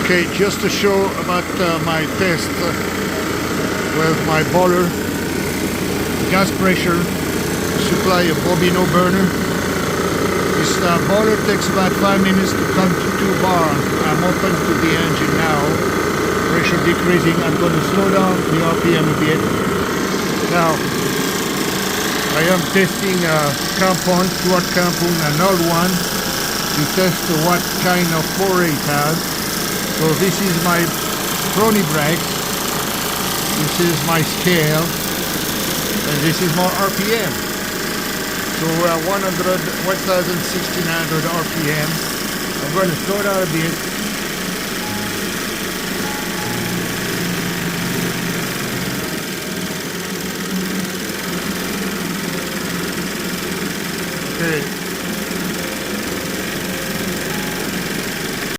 Okay, just to show about my test with my boiler, gas pressure, supply a bobino burner. This boiler takes about 5 minutes to come to 2 bar. I'm open to the engine now, pressure decreasing. I'm going to slow down the RPM a bit. Now, I am testing a compound, 2-watt compound, an old one, to test what kind of flow rate it has. So this is my Prony brakes, this is my scale, and this is my RPM. So 1600 RPM. I'm going to slow down a bit. Okay.